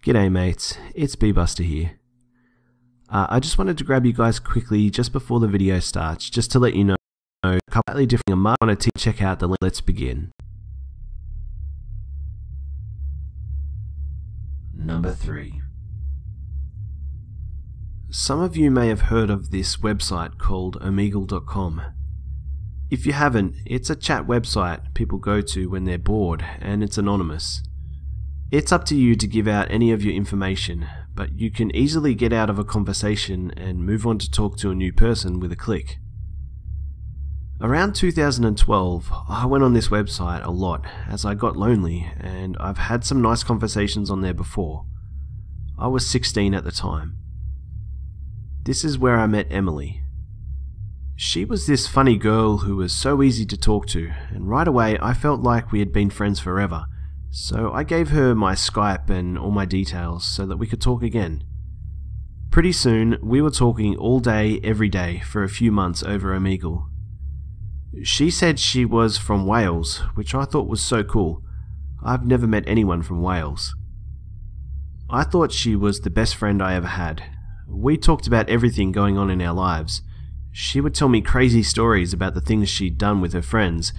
G'day mates, it's Bbuster here. I just wanted to grab you guys quickly just before the video starts, just to let you know a completely different I want to check out the link. Let's begin. Number 3. Some of you may have heard of this website called Omegle.com. If you haven't, it's a chat website people go to when they're bored, and it's anonymous. It's up to you to give out any of your information, but you can easily get out of a conversation and move on to talk to a new person with a click. Around 2012, I went on this website a lot as I got lonely, and I've had some nice conversations on there before. I was 16 at the time. This is where I met Emily. She was this funny girl who was so easy to talk to, and right away I felt like we had been friends forever, so I gave her my Skype and all my details so that we could talk again. Pretty soon, we were talking all day, every day for a few months over Omegle. She said she was from Wales, which I thought was so cool. I've never met anyone from Wales. I thought she was the best friend I ever had. We talked about everything going on in our lives. She would tell me crazy stories about the things she'd done with her friends,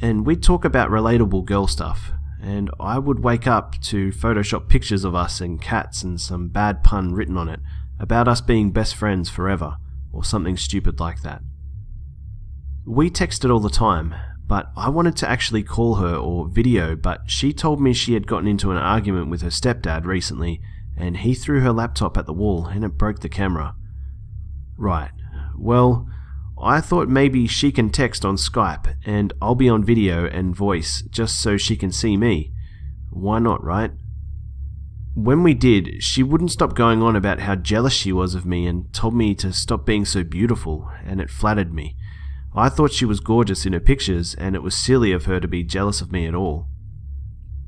and we'd talk about relatable girl stuff, and I would wake up to Photoshop pictures of us and cats and some bad pun written on it about us being best friends forever, or something stupid like that. We texted all the time, but I wanted to actually call her or video, but she told me she had gotten into an argument with her stepdad recently, and he threw her laptop at the wall and it broke the camera. Right. Well, I thought maybe she can text on Skype and I'll be on video and voice just so she can see me. Why not, right? When we did, she wouldn't stop going on about how jealous she was of me and told me to stop being so beautiful, and it flattered me. I thought she was gorgeous in her pictures, and it was silly of her to be jealous of me at all.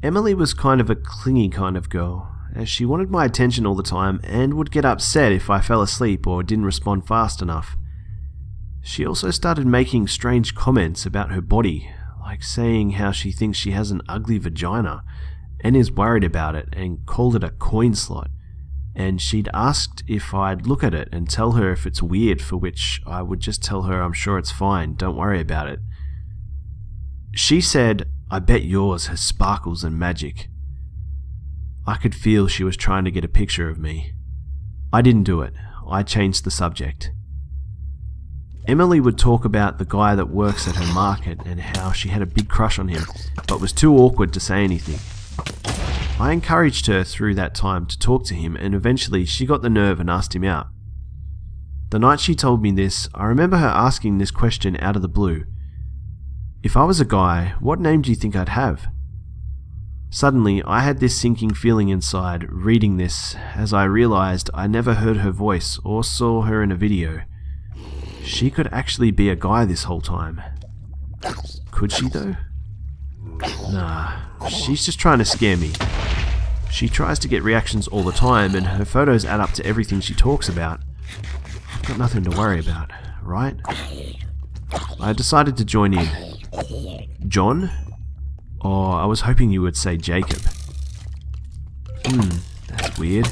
Emily was kind of a clingy kind of girl, as she wanted my attention all the time and would get upset if I fell asleep or didn't respond fast enough. She also started making strange comments about her body, like saying how she thinks she has an ugly vagina and is worried about it, and called it a coin slot, and she'd asked if I'd look at it and tell her if it's weird, for which I would just tell her I'm sure it's fine, don't worry about it. She said, "I bet yours has sparkles and magic." I could feel she was trying to get a picture of me. I didn't do it. I changed the subject. Emily would talk about the guy that works at her market and how she had a big crush on him, but was too awkward to say anything. I encouraged her through that time to talk to him, and eventually she got the nerve and asked him out. The night she told me this, I remember her asking this question out of the blue. If I was a guy, what name do you think I'd have? Suddenly, I had this sinking feeling inside reading this as I realized I never heard her voice or saw her in a video. She could actually be a guy this whole time. Could she though? Nah, she's just trying to scare me. She tries to get reactions all the time, and her photos add up to everything she talks about. I've got nothing to worry about, right? I decided to join in. John? Oh, I was hoping you would say Jacob. That's weird.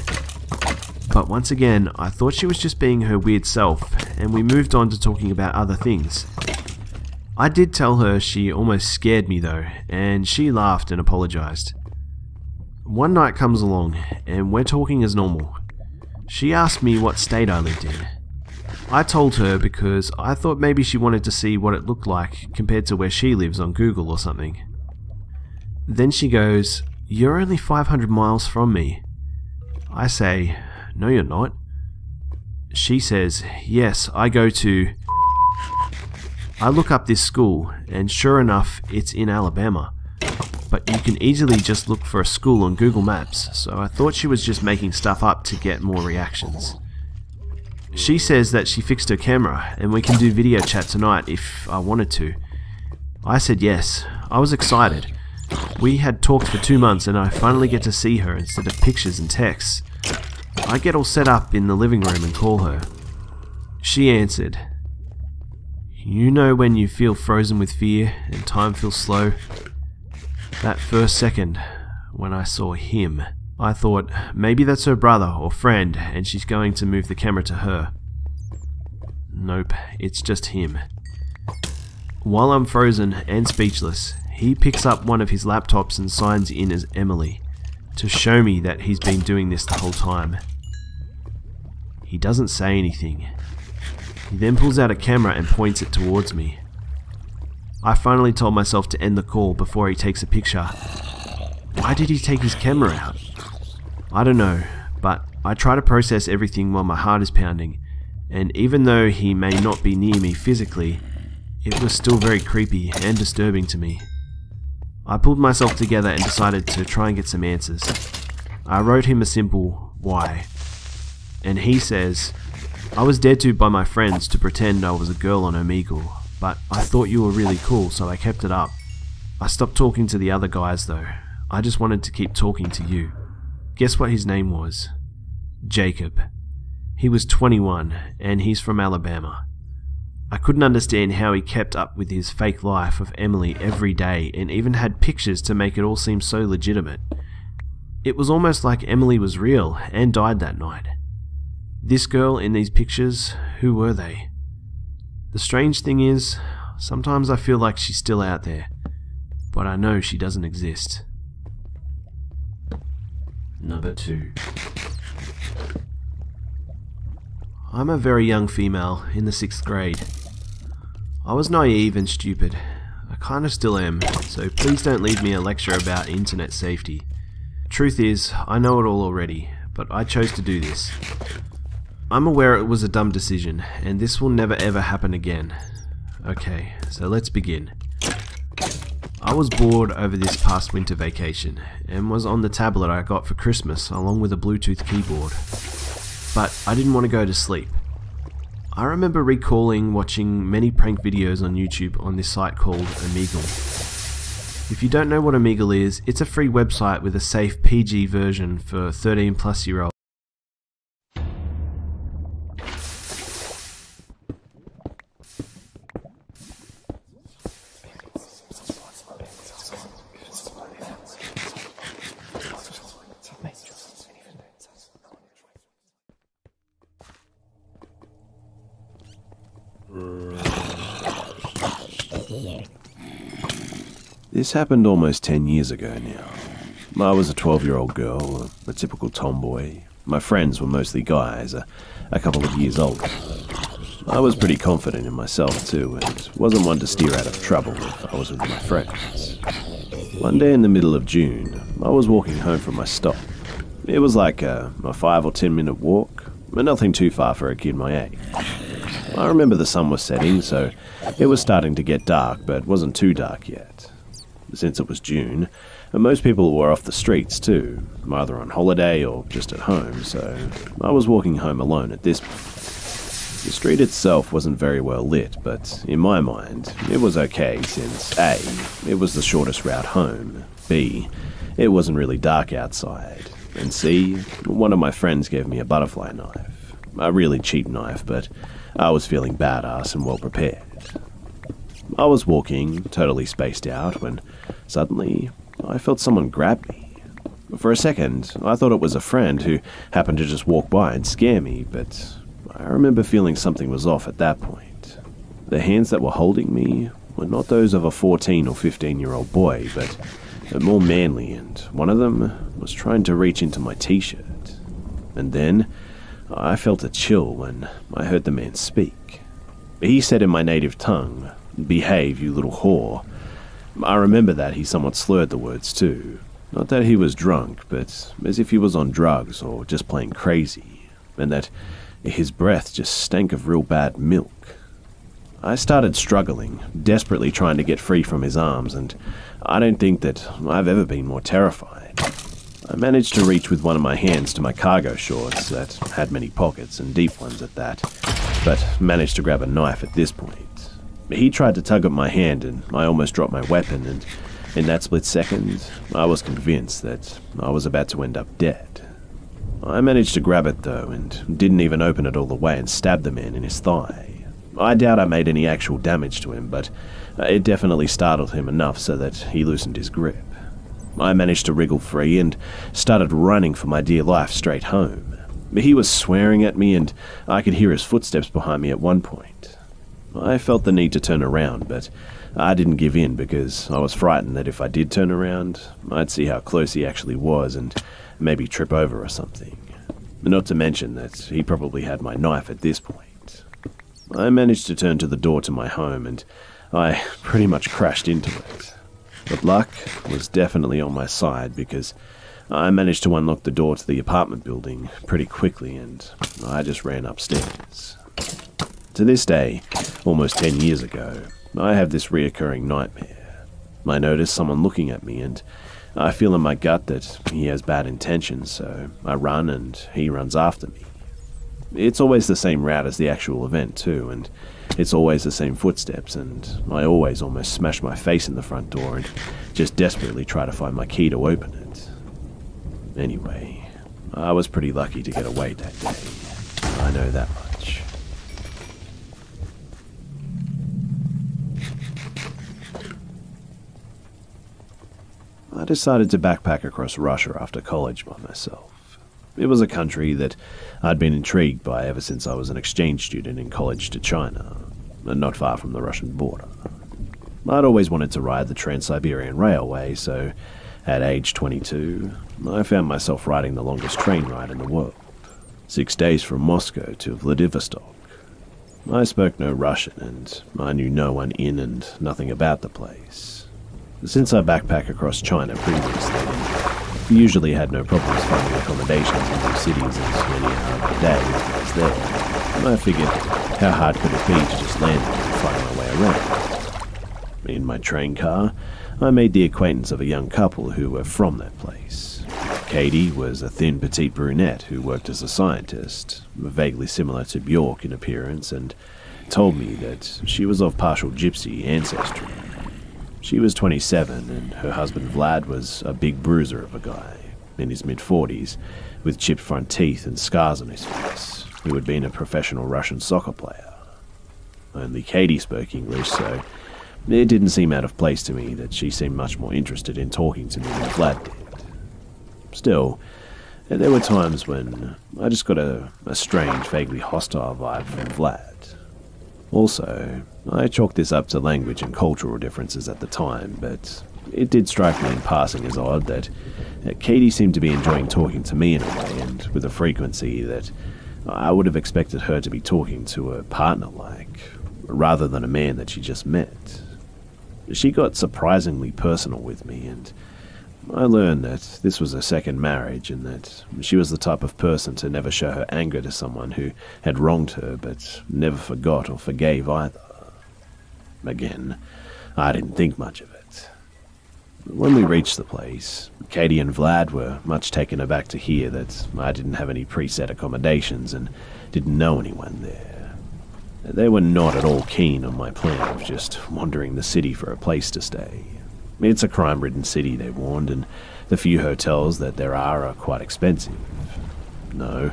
But once again, I thought she was just being her weird self, and we moved on to talking about other things. I did tell her she almost scared me though, and she laughed and apologized. One night comes along, and we're talking as normal. She asked me what state I lived in. I told her because I thought maybe she wanted to see what it looked like compared to where she lives on Google or something. Then she goes, "You're only 500 miles from me." I say, "No, you're not." She says, "Yes, I go to..." I look up this school, and sure enough, it's in Alabama. But you can easily just look for a school on Google Maps, so I thought she was just making stuff up to get more reactions. She says that she fixed her camera, and we can do video chat tonight if I wanted to. I said yes. I was excited. We had talked for 2 months, and I finally get to see her instead of pictures and texts. I get all set up in the living room and call her. She answered. You know when you feel frozen with fear and time feels slow? That first second when I saw him. I thought, maybe that's her brother or friend and she's going to move the camera to her. Nope, it's just him. While I'm frozen and speechless, he picks up one of his laptops and signs in as Emily, to show me that he's been doing this the whole time. He doesn't say anything. He then pulls out a camera and points it towards me. I finally told myself to end the call before he takes a picture. Why did he take his camera out? I don't know, but I try to process everything while my heart is pounding, and even though he may not be near me physically, it was still very creepy and disturbing to me. I pulled myself together and decided to try and get some answers. I wrote him a simple why, and he says, I was dared to by my friends to pretend I was a girl on Omegle, but I thought you were really cool, so I kept it up. I stopped talking to the other guys though. I just wanted to keep talking to you. Guess what his name was? Jacob. He was 21 and he's from Alabama. I couldn't understand how he kept up with his fake life of Emily every day and even had pictures to make it all seem so legitimate. It was almost like Emily was real and died that night. This girl in these pictures, who were they? The strange thing is, sometimes I feel like she's still out there, but I know she doesn't exist. Number 2. I'm a very young female in the 6th grade. I was naive and stupid. I kind of still am, so please don't leave me a lecture about internet safety. Truth is, I know it all already, but I chose to do this. I'm aware it was a dumb decision, and this will never ever happen again. Okay, so let's begin. I was bored over this past winter vacation, and was on the tablet I got for Christmas along with a Bluetooth keyboard. But I didn't want to go to sleep. I remember recalling watching many prank videos on YouTube on this site called Omegle. If you don't know what Omegle is, it's a free website with a safe PG version for 13+-year-olds. This happened almost 10 years ago now. I was a 12-year-old girl, a typical tomboy. My friends were mostly guys, a couple of years older. I was pretty confident in myself too, and wasn't one to steer out of trouble if I was with my friends. One day in the middle of June, I was walking home from my stop. It was like a 5 or 10 minute walk, but nothing too far for a kid my age. I remember the sun was setting, so it was starting to get dark, but wasn't too dark yet. Since it was June, and most people were off the streets too, either on holiday or just at home, so I was walking home alone at this point. The street itself wasn't very well lit, but in my mind, it was okay since A, it was the shortest route home, B, it wasn't really dark outside, and C, one of my friends gave me a butterfly knife. A really cheap knife, but I was feeling badass and well prepared. I was walking, totally spaced out, when suddenly I felt someone grab me. For a second, I thought it was a friend who happened to just walk by and scare me, but I remember feeling something was off at that point. The hands that were holding me were not those of a 14 or 15-year-old boy, but more manly, and one of them was trying to reach into my t-shirt. And then I felt a chill when I heard the man speak. He said in my native tongue, "Behave, you little whore." I remember that he somewhat slurred the words too. Not that he was drunk, but as if he was on drugs or just plain crazy, and that his breath just stank of real bad milk. I started struggling, desperately trying to get free from his arms, and I don't think that I've ever been more terrified. I managed to reach with one of my hands to my cargo shorts that had many pockets and deep ones at that, but managed to grab a knife at this point. He tried to tug at my hand and I almost dropped my weapon, and in that split second, I was convinced that I was about to end up dead. I managed to grab it though and didn't even open it all the way and stabbed the man in his thigh. I doubt I made any actual damage to him, but it definitely startled him enough so that he loosened his grip. I managed to wriggle free and started running for my dear life straight home. He was swearing at me and I could hear his footsteps behind me at one point. I felt the need to turn around, but I didn't give in because I was frightened that if I did turn around, I'd see how close he actually was and maybe trip over or something. Not to mention that he probably had my knife at this point. I managed to turn to the door to my home and I pretty much crashed into it. But luck was definitely on my side because I managed to unlock the door to the apartment building pretty quickly and I just ran upstairs. To this day, almost 10 years ago, I have this reoccurring nightmare. I notice someone looking at me and I feel in my gut that he has bad intentions, so I run and he runs after me. It's always the same route as the actual event too, and it's always the same footsteps, and I always almost smash my face in the front door and just desperately try to find my key to open it. Anyway, I was pretty lucky to get away that day. I know that much. I decided to backpack across Russia after college by myself. It was a country that I'd been intrigued by ever since I was an exchange student in college to China, and not far from the Russian border. I'd always wanted to ride the Trans-Siberian Railway, so at age 22, I found myself riding the longest train ride in the world, 6 days from Moscow to Vladivostok. I spoke no Russian, and I knew no one in and nothing about the place. Since I backpacked across China previously, we usually had no problems finding accommodations in new cities as many hours a day as I was there, and I figured how hard could it be to just land and find my way around. In my train car, I made the acquaintance of a young couple who were from that place. Katie was a thin, petite brunette who worked as a scientist, vaguely similar to Bjork in appearance, and told me that she was of partial gypsy ancestry. She was 27, and her husband Vlad was a big bruiser of a guy, in his mid-40s, with chipped front teeth and scars on his face, who had been a professional Russian soccer player. Only Katie spoke English, so it didn't seem out of place to me that she seemed much more interested in talking to me than Vlad did. Still, there were times when I just got a strange, vaguely hostile vibe from Vlad. Also, I chalked this up to language and cultural differences at the time, but it did strike me in passing as odd that Katie seemed to be enjoying talking to me in a way, and with a frequency that I would have expected her to be talking to a partner like, rather than a man that she just met. She got surprisingly personal with me, and I learned that this was her second marriage and that she was the type of person to never show her anger to someone who had wronged her but never forgot or forgave either. Again, I didn't think much of it. When we reached the place, Katie and Vlad were much taken aback to hear that I didn't have any preset accommodations and didn't know anyone there. They were not at all keen on my plan of just wandering the city for a place to stay. It's a crime-ridden city, they warned, and the few hotels that there are quite expensive. No,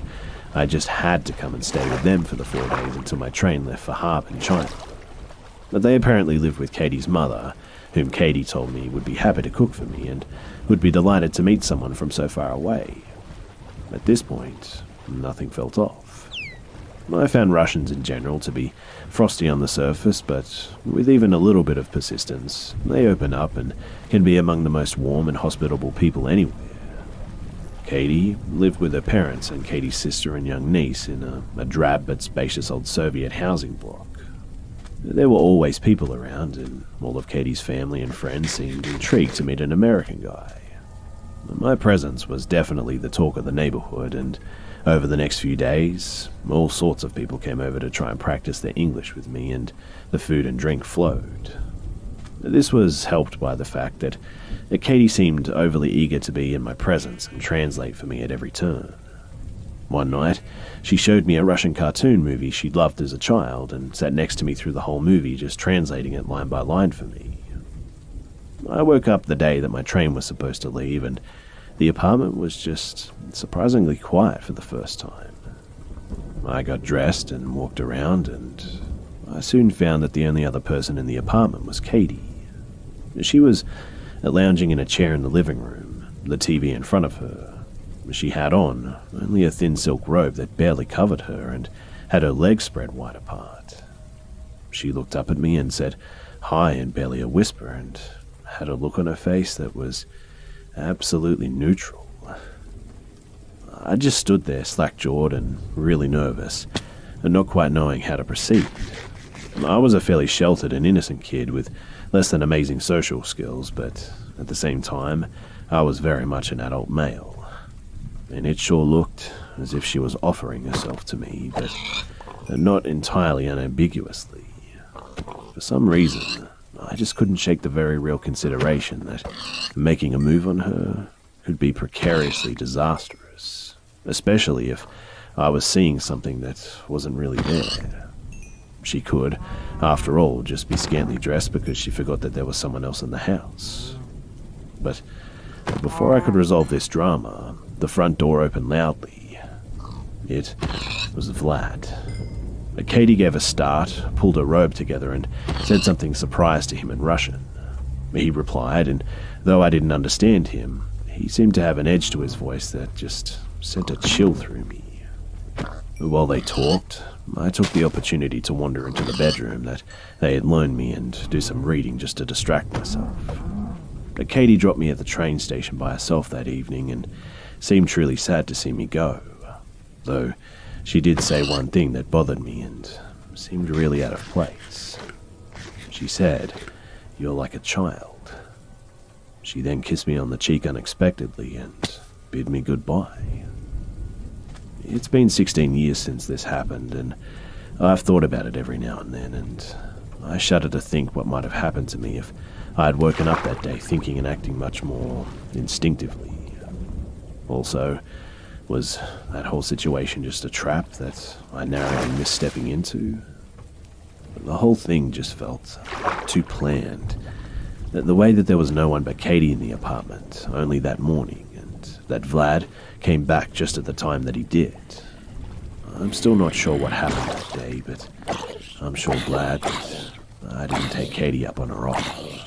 I just had to come and stay with them for the 4 days until my train left for Harbin, China. But they apparently lived with Katie's mother, whom Katie told me would be happy to cook for me and would be delighted to meet someone from so far away. At this point, nothing felt off. I found Russians in general to be frosty on the surface, but with even a little bit of persistence, they open up and can be among the most warm and hospitable people anywhere. Katie lived with her parents and Katie's sister and young niece in a drab but spacious old Soviet housing block. There were always people around, and all of Katie's family and friends seemed intrigued to meet an American guy. My presence was definitely the talk of the neighborhood, and over the next few days, all sorts of people came over to try and practice their English with me, and the food and drink flowed. This was helped by the fact that Katie seemed overly eager to be in my presence and translate for me at every turn. One night, she showed me a Russian cartoon movie she'd loved as a child and sat next to me through the whole movie, just translating it line by line for me. I woke up the day that my train was supposed to leave, and the apartment was just surprisingly quiet for the first time. I got dressed and walked around, and I soon found that the only other person in the apartment was Katie. She was lounging in a chair in the living room, the TV in front of her. She had on only a thin silk robe that barely covered her and had her legs spread wide apart. She looked up at me and said hi in barely a whisper and had a look on her face that was absolutely neutral. I just stood there slack-jawed and really nervous, and not quite knowing how to proceed. I was a fairly sheltered and innocent kid with less than amazing social skills, but at the same time, I was very much an adult male. And it sure looked as if she was offering herself to me, but not entirely unambiguously. For some reason, I just couldn't shake the very real consideration that making a move on her could be precariously disastrous, especially if I was seeing something that wasn't really there. She could, after all, just be scantily dressed because she forgot that there was someone else in the house. But before I could resolve this drama, the front door opened loudly. It was Vlad. Katie gave a start, pulled her robe together, and said something surprised to him in Russian. He replied, and though I didn't understand him, he seemed to have an edge to his voice that just sent a chill through me. While they talked, I took the opportunity to wander into the bedroom that they had loaned me and do some reading just to distract myself. Katie dropped me at the train station by herself that evening and seemed truly sad to see me go, though she did say one thing that bothered me and seemed really out of place. She said, "You're like a child." She then kissed me on the cheek unexpectedly and bid me goodbye. It's been 16 years since this happened, and I've thought about it every now and then, and I shudder to think what might have happened to me if I had woken up that day thinking and acting much more instinctively. Also, was that whole situation just a trap that I narrowly missed stepping into? The whole thing just felt too planned. The way that there was no one but Katie in the apartment, only that morning, and that Vlad came back just at the time that he did. I'm still not sure what happened that day, but I'm sure glad that I didn't take Katie up on her offer.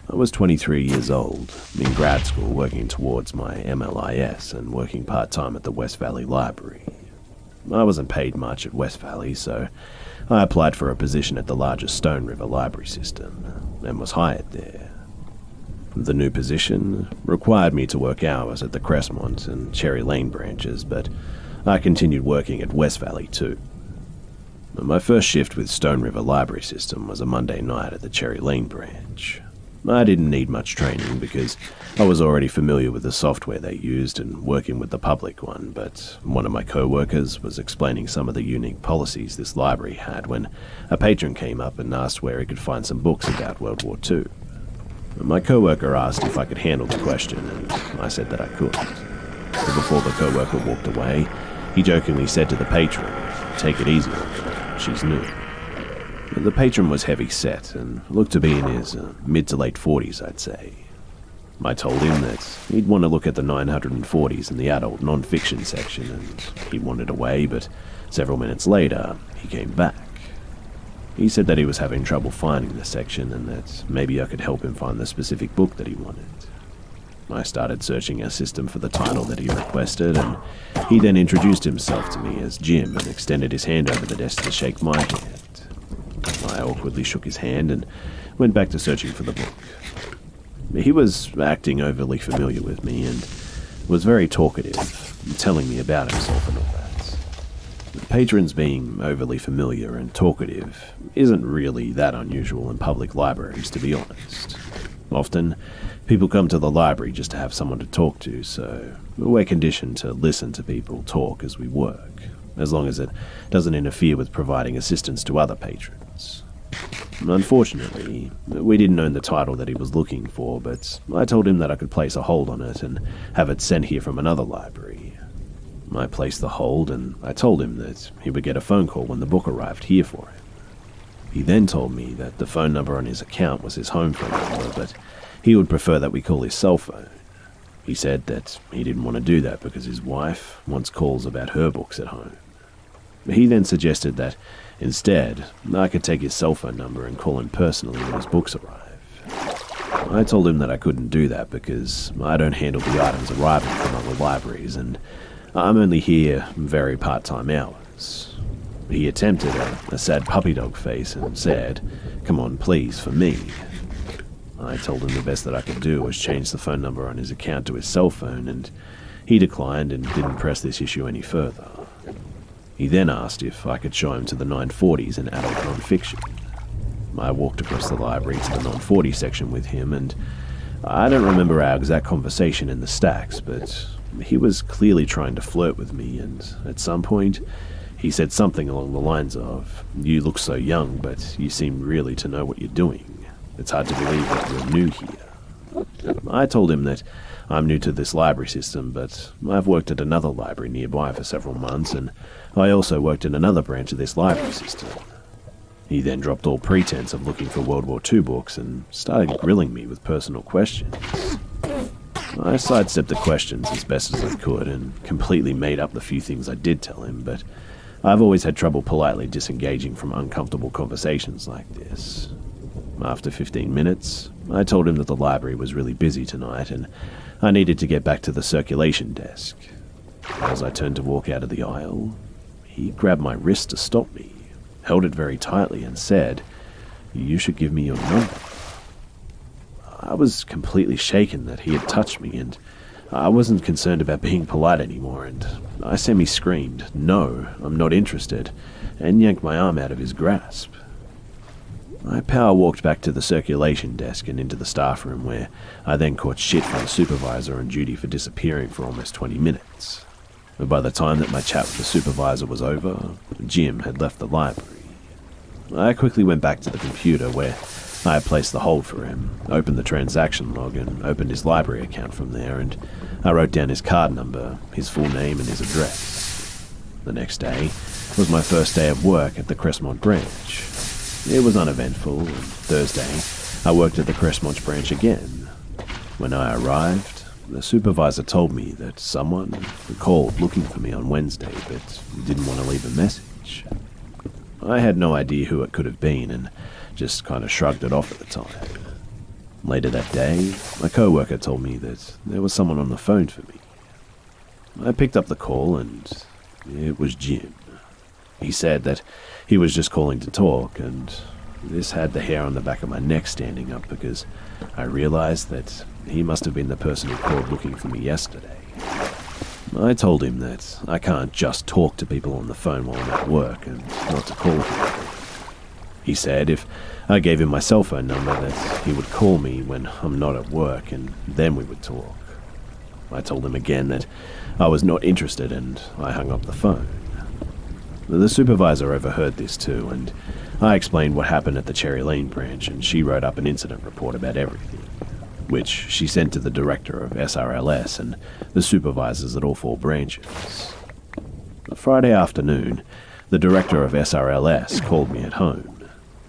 I was 23 years old, in grad school working towards my MLIS and working part-time at the West Valley Library. I wasn't paid much at West Valley, so I applied for a position at the largest Stone River library system and was hired there. The new position required me to work hours at the Crestmont and Cherry Lane branches, but I continued working at West Valley too. My first shift with Stone River library system was a Monday night at the Cherry Lane branch. I didn't need much training because I was already familiar with the software they used and working with the public one, but one of my co-workers was explaining some of the unique policies this library had when a patron came up and asked where he could find some books about World War II. My co-worker asked if I could handle the question, and I said that I could. But before the co-worker walked away, he jokingly said to the patron, "Take it easy on her, she's new." The patron was heavy-set and looked to be in his mid to late 40s, I'd say. I told him that he'd want to look at the 940s in the adult non-fiction section, and he wandered away, but several minutes later, he came back. He said that he was having trouble finding the section and that maybe I could help him find the specific book that he wanted. I started searching our system for the title that he requested, and he then introduced himself to me as Jim and extended his hand over the desk to shake my hand. I awkwardly shook his hand and went back to searching for the book. He was acting overly familiar with me and was very talkative, telling me about himself and all that. Patrons being overly familiar and talkative isn't really that unusual in public libraries, to be honest. Often, people come to the library just to have someone to talk to, so we're conditioned to listen to people talk as we work, as long as it doesn't interfere with providing assistance to other patrons. Unfortunately, we didn't own the title that he was looking for, but I told him that I could place a hold on it and have it sent here from another library. I placed the hold, and I told him that he would get a phone call when the book arrived here for him. He then told me that the phone number on his account was his home phone number, but he would prefer that we call his cell phone. He said that he didn't want to do that because his wife wants calls about her books at home. He then suggested that, instead, I could take his cell phone number and call him personally when his books arrive. I told him that I couldn't do that because I don't handle the items arriving from other libraries, and I'm only here very part-time hours. He attempted a sad puppy dog face and said, "Come on, please, for me." I told him the best that I could do was change the phone number on his account to his cell phone, and he declined and didn't press this issue any further. He then asked if I could show him to the 940s in adult non-fiction. I walked across the library to the non-40 section with him, and I don't remember our exact conversation in the stacks, but he was clearly trying to flirt with me, and at some point, he said something along the lines of, "You look so young, but you seem really to know what you're doing. It's hard to believe that you're new here." I told him that I'm new to this library system, but I've worked at another library nearby for several months, and I also worked in another branch of this library system. He then dropped all pretense of looking for World War II books and started grilling me with personal questions. I sidestepped the questions as best as I could and completely made up the few things I did tell him, but I've always had trouble politely disengaging from uncomfortable conversations like this. After 15 minutes, I told him that the library was really busy tonight and I needed to get back to the circulation desk. As I turned to walk out of the aisle, he grabbed my wrist to stop me, held it very tightly and said, "You should give me your number." I was completely shaken that he had touched me, and I wasn't concerned about being polite anymore, and I semi-screamed, "No, I'm not interested," and yanked my arm out of his grasp. I power-walked back to the circulation desk and into the staff room, where I then caught shit from the supervisor on duty for disappearing for almost 20 minutes. But by the time that my chat with the supervisor was over, Jim had left the library. I quickly went back to the computer where I had placed the hold for him, opened the transaction log and opened his library account from there, and I wrote down his card number, his full name and his address. The next day was my first day of work at the Crestmont branch. It was uneventful, and Thursday I worked at the Crestmont branch again. When I arrived, the supervisor told me that someone had called looking for me on Wednesday but didn't want to leave a message. I had no idea who it could have been and just kind of shrugged it off at the time. Later that day, my co-worker told me that there was someone on the phone for me. I picked up the call and it was Jim. He said that he was just calling to talk, and this had the hair on the back of my neck standing up because I realized that he must have been the person who called looking for me yesterday. I told him that I can't just talk to people on the phone while I'm at work and not to call people. He said if I gave him my cell phone number that he would call me when I'm not at work and then we would talk. I told him again that I was not interested and I hung up the phone. The supervisor overheard this too, and I explained what happened at the Cherry Lane branch, and she wrote up an incident report about everything, which she sent to the director of SRLS and the supervisors at all 4 branches. Friday afternoon, the director of SRLS called me at home.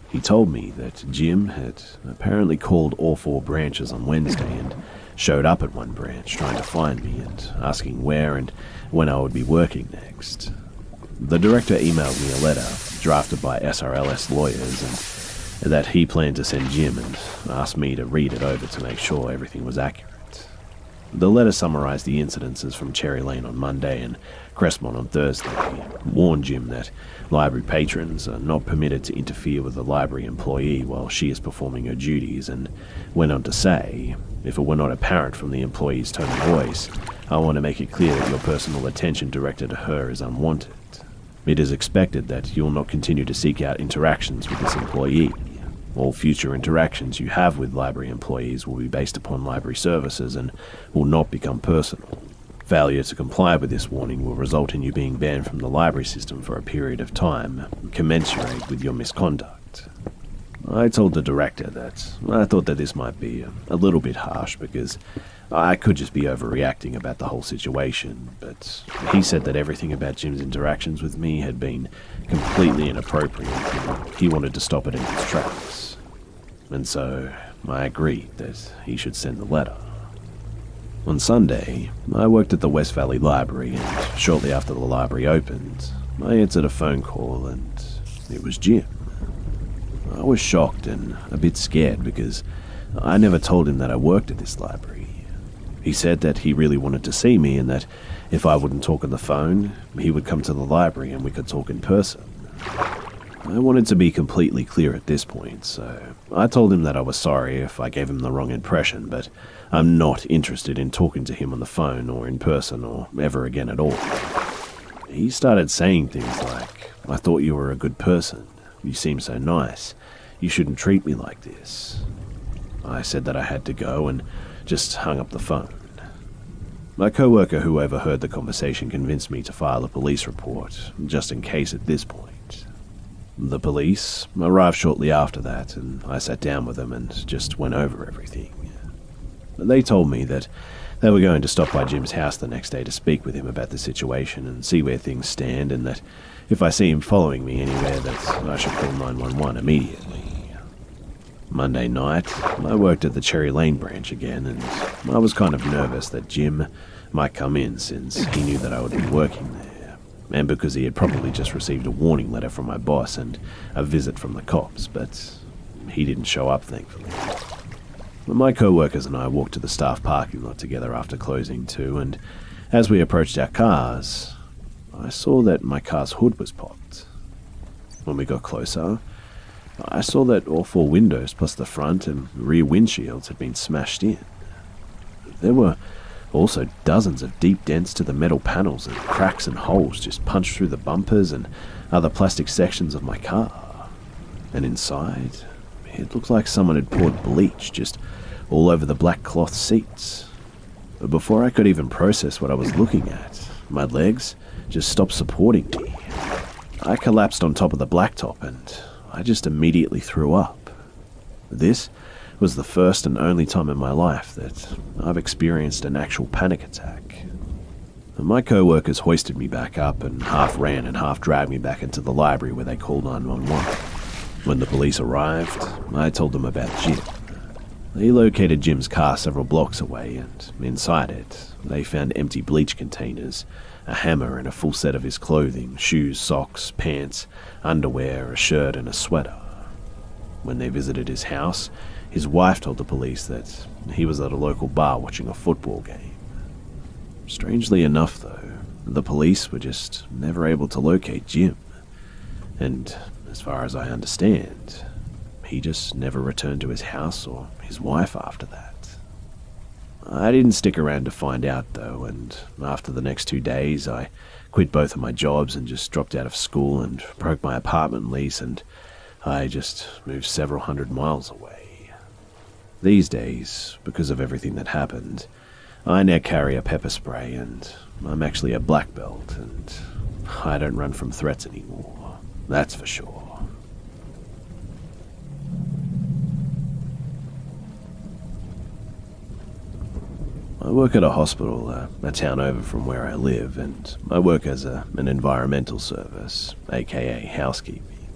He told me that Jim had apparently called all 4 branches on Wednesday and showed up at one branch trying to find me and asking where and when I would be working next. The director emailed me a letter drafted by SRLS lawyers and that he planned to send Jim and asked me to read it over to make sure everything was accurate. The letter summarized the incidences from Cherry Lane on Monday and Crestmont on Thursday, warned Jim that library patrons are not permitted to interfere with a library employee while she is performing her duties, and went on to say, if it were not apparent from the employee's tone of voice, I want to make it clear that your personal attention directed to her is unwanted. It is expected that you will not continue to seek out interactions with this employee. All future interactions you have with library employees will be based upon library services and will not become personal. Failure to comply with this warning will result in you being banned from the library system for a period of time, commensurate with your misconduct. I told the director that I thought that this might be a little bit harsh because I could just be overreacting about the whole situation, but he said that everything about Jim's interactions with me had been completely inappropriate and he wanted to stop it in its tracks. And so I agreed that he should send the letter. On Sunday, I worked at the West Valley Library, and shortly after the library opened, I answered a phone call and it was Jim. I was shocked and a bit scared because I never told him that I worked at this library. He said that he really wanted to see me and that if I wouldn't talk on the phone, he would come to the library and we could talk in person. I wanted to be completely clear at this point, so I told him that I was sorry if I gave him the wrong impression, but I'm not interested in talking to him on the phone or in person or ever again at all. He started saying things like, "I thought you were a good person. You seem so nice. You shouldn't treat me like this." I said that I had to go and just hung up the phone. My co-worker who overheard the conversation convinced me to file a police report, just in case at this point. The police arrived shortly after that, and I sat down with them and just went over everything. They told me that they were going to stop by Jim's house the next day to speak with him about the situation and see where things stand, and that if I see him following me anywhere that I should call 911 immediately. Monday night, I worked at the Cherry Lane branch again, and I was kind of nervous that Jim might come in since he knew that I would be working there, and because he had probably just received a warning letter from my boss and a visit from the cops, but he didn't show up, thankfully. My co-workers and I walked to the staff parking lot together after closing too, and as we approached our cars, I saw that my car's hood was popped. When we got closer, I saw that all 4 windows plus the front and rear windshields had been smashed in. There were also dozens of deep dents to the metal panels and cracks and holes just punched through the bumpers and other plastic sections of my car. And inside, it looked like someone had poured bleach just all over the black cloth seats. But before I could even process what I was looking at, my legs just stopped supporting me. I collapsed on top of the blacktop and I just immediately threw up. This was the first and only time in my life that I've experienced an actual panic attack. My co-workers hoisted me back up and half ran and half dragged me back into the library where they called 911. When the police arrived, I told them about Jim. They located Jim's car several blocks away, and inside it, they found empty bleach containers, a hammer and a full set of his clothing, shoes, socks, pants, underwear, a shirt and a sweater. When they visited his house, his wife told the police that he was at a local bar watching a football game. Strangely enough, though, the police were just never able to locate Jim, and as far as I understand, he just never returned to his house or his wife after that. I didn't stick around to find out, though, and after the next 2 days, I quit both of my jobs and just dropped out of school and broke my apartment lease, and I just moved several hundred miles away. These days, because of everything that happened, I now carry a pepper spray, and I'm actually a black belt, and I don't run from threats anymore. That's for sure. I work at a hospital, a town over from where I live, and I work as an environmental service, aka housekeeping.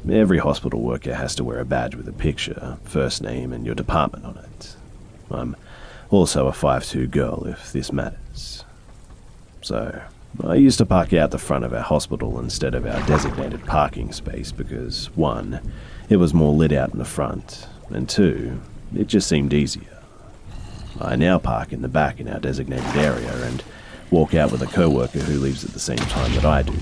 Every hospital worker has to wear a badge with a picture, first name, and your department on it. I'm also a 5'2" girl, if this matters. So, I used to park out the front of our hospital instead of our designated parking space because, 1, it was more lit out in the front, and 2, it just seemed easier. I now park in the back in our designated area and walk out with a co-worker who leaves at the same time that I do.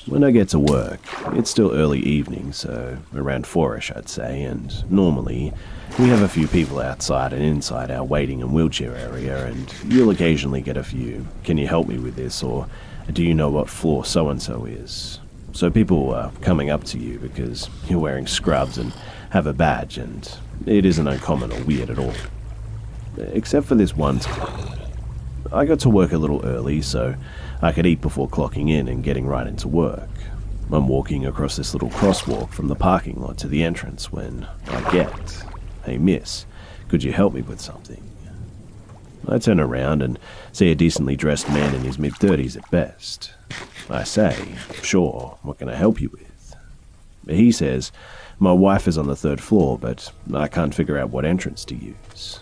When I get to work, it's still early evening, so around 4ish I'd say, and normally we have a few people outside and inside our waiting and wheelchair area, and you'll occasionally get a few, "Can you help me with this?" or "Do you know what floor so-and-so is?" So people are coming up to you because you're wearing scrubs and have a badge, and it isn't uncommon or weird at all. Except for this one time. I got to work a little early so I could eat before clocking in and getting right into work. I'm walking across this little crosswalk from the parking lot to the entrance when I get, "Hey miss, could you help me with something?" I turn around and see a decently dressed man in his mid-30s at best. I say, "Sure, what can I help you with?" He says, "My wife is on the 3rd floor, but I can't figure out what entrance to use."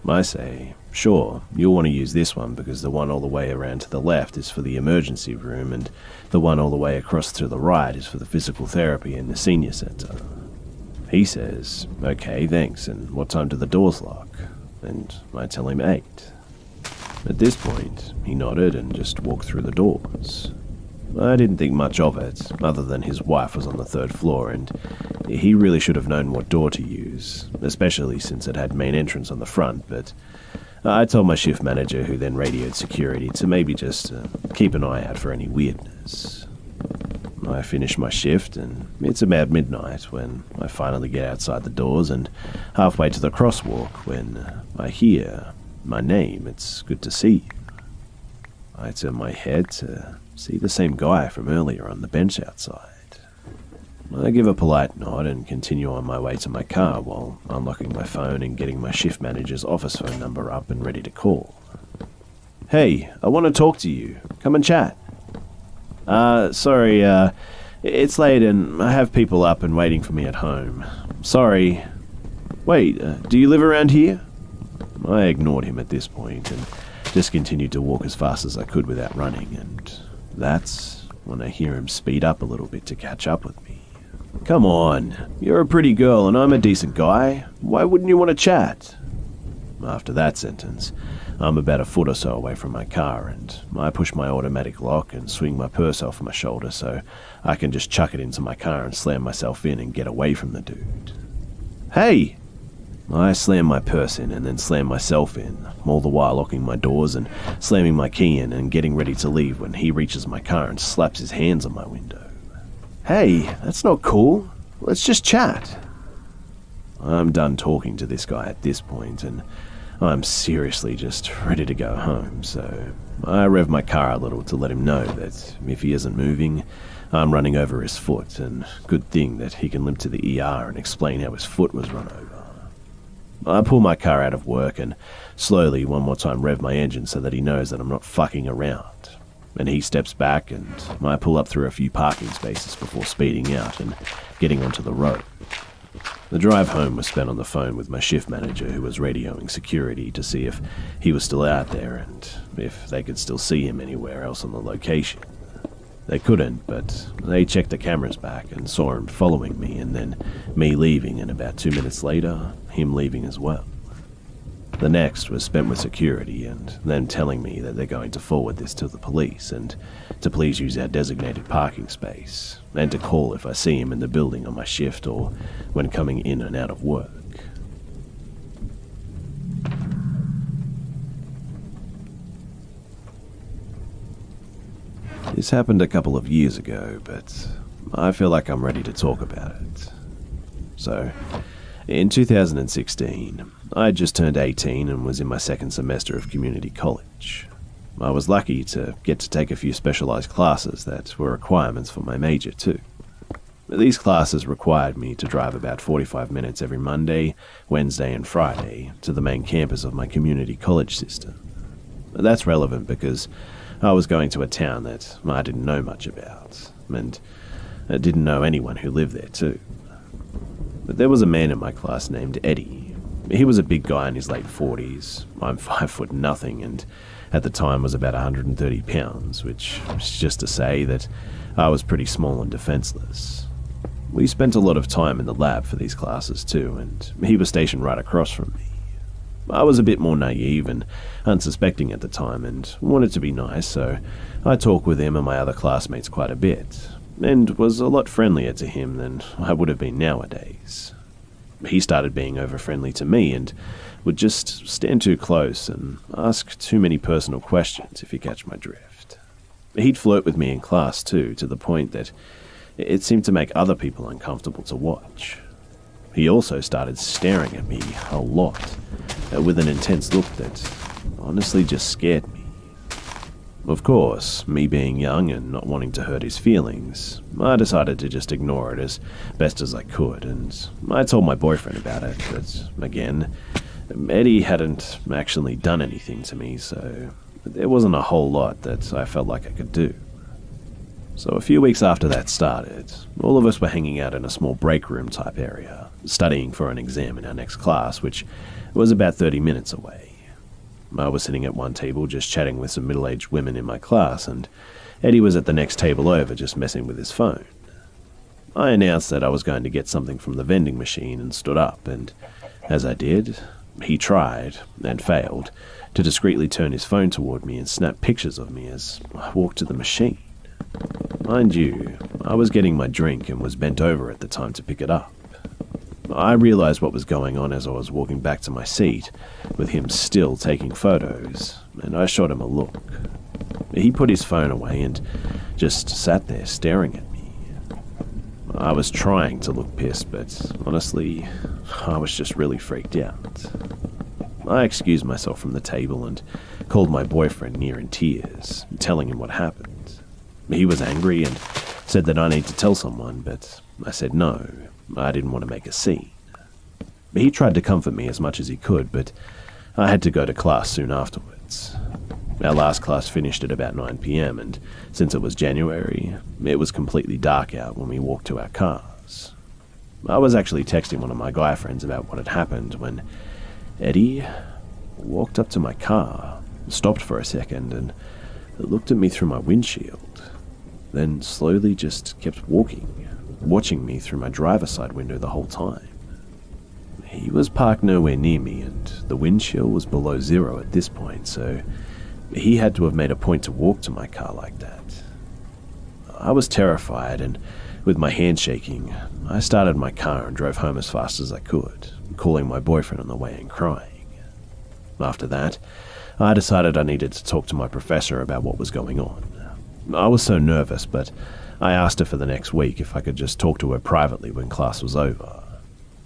I say, sure, you'll want to use this one because the one all the way around to the left is for the emergency room and the one all the way across to the right is for the physical therapy and the senior centre. He says, okay, thanks, and what time do the doors lock? And I tell him 8. At this point, he nodded and just walked through the doors. I didn't think much of it, other than his wife was on the 3rd floor, and he really should have known what door to use, especially since it had main entrance on the front, but I told my shift manager, who then radioed security, to maybe just keep an eye out for any weirdness. I finish my shift, and it's about midnight when I finally get outside the doors and halfway to the crosswalk when I hear my name. It's good to see you. I turn my head to see the same guy from earlier on the bench outside. I give a polite nod and continue on my way to my car while unlocking my phone and getting my shift manager's office phone number up and ready to call. Hey, I want to talk to you. Come and chat. Sorry, it's late and I have people up and waiting for me at home. Sorry. Wait, do you live around here? I ignored him at this point and just continued to walk as fast as I could without running, and that's when I hear him speed up a little bit to catch up with me. Come on, you're a pretty girl and I'm a decent guy. Why wouldn't you want to chat? After that sentence, I'm about a foot or so away from my car, and I push my automatic lock and swing my purse off my shoulder so I can just chuck it into my car and slam myself in and get away from the dude. Hey! I slam my purse in and then slam myself in, all the while locking my doors and slamming my key in and getting ready to leave when he reaches my car and slaps his hands on my window. Hey, that's not cool. Let's just chat. I'm done talking to this guy at this point, and I'm seriously just ready to go home, so I rev my car a little to let him know that if he isn't moving, I'm running over his foot, and good thing that he can limp to the ER and explain how his foot was run over. I pull my car out of work and slowly one more time rev my engine so that he knows that I'm not fucking around. And he steps back and I pull up through a few parking spaces before speeding out and getting onto the road. The drive home was spent on the phone with my shift manager, who was radioing security to see if he was still out there and if they could still see him anywhere else on the location. They couldn't, but they checked the cameras back and saw him following me, and then me leaving, and about 2 minutes later, him leaving as well. The next was spent with security and them telling me that they're going to forward this to the police and to please use our designated parking space and to call if I see him in the building on my shift or when coming in and out of work. This happened a couple of years ago, but I feel like I'm ready to talk about it. So, in 2016, I had just turned 18 and was in my second semester of community college. I was lucky to get to take a few specialised classes that were requirements for my major too. These classes required me to drive about 45 minutes every Monday, Wednesday and Friday to the main campus of my community college system. That's relevant because I was going to a town that I didn't know much about, and I didn't know anyone who lived there too. But there was a man in my class named Eddie. He was a big guy in his late 40s. I'm 5 nothing, and at the time was about 130 pounds, which is just to say that I was pretty small and defenseless. We spent a lot of time in the lab for these classes too, and he was stationed right across from me. I was a bit more naive and unsuspecting at the time and wanted to be nice, so I talked with him and my other classmates quite a bit, and was a lot friendlier to him than I would have been nowadays. He started being over-friendly to me and would just stand too close and ask too many personal questions, if you catch my drift. He'd flirt with me in class too, to the point that it seemed to make other people uncomfortable to watch. He also started staring at me a lot, with an intense look that honestly just scared me. Of course, me being young and not wanting to hurt his feelings, I decided to just ignore it as best as I could, and I told my boyfriend about it, but again, Eddie hadn't actually done anything to me, so there wasn't a whole lot that I felt like I could do. So a few weeks after that started, all of us were hanging out in a small break room type area, studying for an exam in our next class, which was about 30 minutes away. I was sitting at one table just chatting with some middle-aged women in my class, and Eddie was at the next table over just messing with his phone. I announced that I was going to get something from the vending machine and stood up, and as I did, he tried, and failed, to discreetly turn his phone toward me and snap pictures of me as I walked to the machine. Mind you, I was getting my drink and was bent over at the time to pick it up. I realized what was going on as I was walking back to my seat, with him still taking photos, and I shot him a look. He put his phone away and just sat there staring at me. I was trying to look pissed, but honestly, I was just really freaked out. I excused myself from the table and called my boyfriend near in tears, telling him what happened. He was angry and said that I need to tell someone, but I said no, I didn't want to make a scene. He tried to comfort me as much as he could, but I had to go to class soon afterwards. Our last class finished at about 9 p.m, and since it was January, it was completely dark out when we walked to our cars. I was actually texting one of my guy friends about what had happened when Eddie walked up to my car, stopped for a second, and looked at me through my windshield, then slowly just kept walking, watching me through my driver's side window the whole time. He was parked nowhere near me, and the wind chill was below zero at this point, so he had to have made a point to walk to my car like that. I was terrified, and with my hand shaking, I started my car and drove home as fast as I could, calling my boyfriend on the way and crying. After that, I decided I needed to talk to my professor about what was going on. I was so nervous, but I asked her for the next week if I could just talk to her privately when class was over.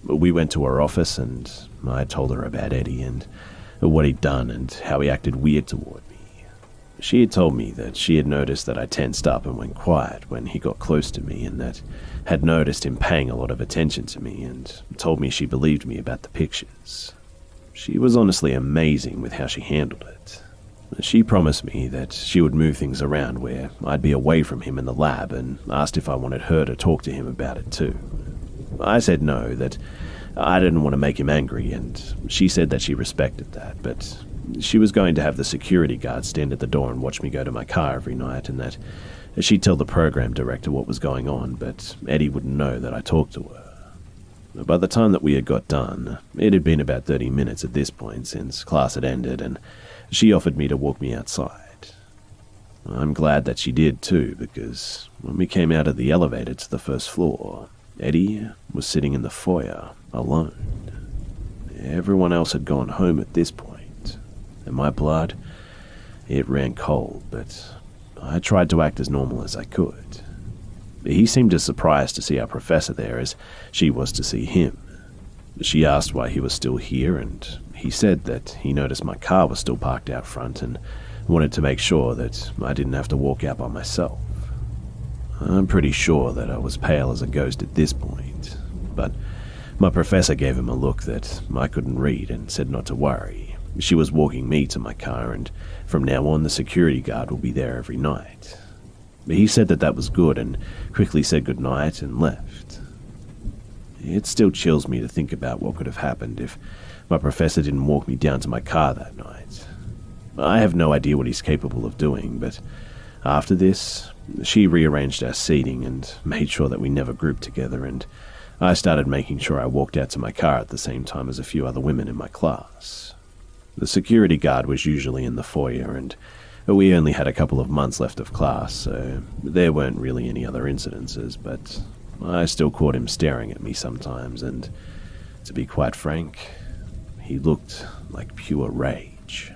We went to her office and I told her about Eddie and what he'd done and how he acted weird toward me. She had told me that she had noticed that I tensed up and went quiet when he got close to me, and that had noticed him paying a lot of attention to me, and told me she believed me about the pictures. She was honestly amazing with how she handled it. She promised me that she would move things around where I'd be away from him in the lab, and asked if I wanted her to talk to him about it too. I said no, that I didn't want to make him angry, and she said that she respected that, but she was going to have the security guard stand at the door and watch me go to my car every night, and that she'd tell the program director what was going on, but Eddie wouldn't know that I talked to her. By the time that we had got done, it had been about 30 minutes at this point since class had ended, and she offered me to walk me outside. I'm glad that she did too, because when we came out of the elevator to the first floor, Eddie was sitting in the foyer, alone. Everyone else had gone home at this point, and my blood, it ran cold, but I tried to act as normal as I could. He seemed as surprised to see our professor there as she was to see him. She asked why he was still here, and he said that he noticed my car was still parked out front and wanted to make sure that I didn't have to walk out by myself. I'm pretty sure that I was pale as a ghost at this point, but my professor gave him a look that I couldn't read and said not to worry. She was walking me to my car, and from now on the security guard will be there every night. He said that that was good and quickly said goodnight and left. It still chills me to think about what could have happened if my professor didn't walk me down to my car that night. I have no idea what he's capable of doing, but after this, she rearranged our seating and made sure that we never grouped together, and I started making sure I walked out to my car at the same time as a few other women in my class. The security guard was usually in the foyer, and we only had a couple of months left of class, so there weren't really any other incidences, but I still caught him staring at me sometimes, and to be quite frank, he looked like pure rage.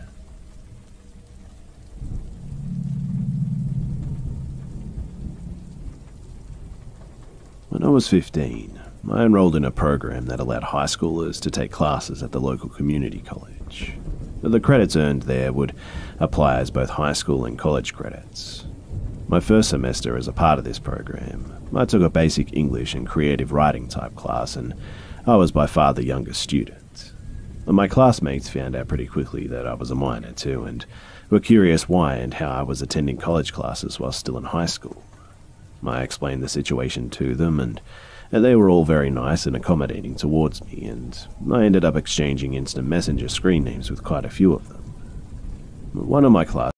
When I was 15, I enrolled in a program that allowed high schoolers to take classes at the local community college. The credits earned there would apply as both high school and college credits. My first semester as a part of this program, I took a basic English and creative writing type class, and I was by far the youngest student. My classmates found out pretty quickly that I was a minor too, and were curious why and how I was attending college classes while still in high school. I explained the situation to them, and they were all very nice and accommodating towards me, and I ended up exchanging instant messenger screen names with quite a few of them. One of my class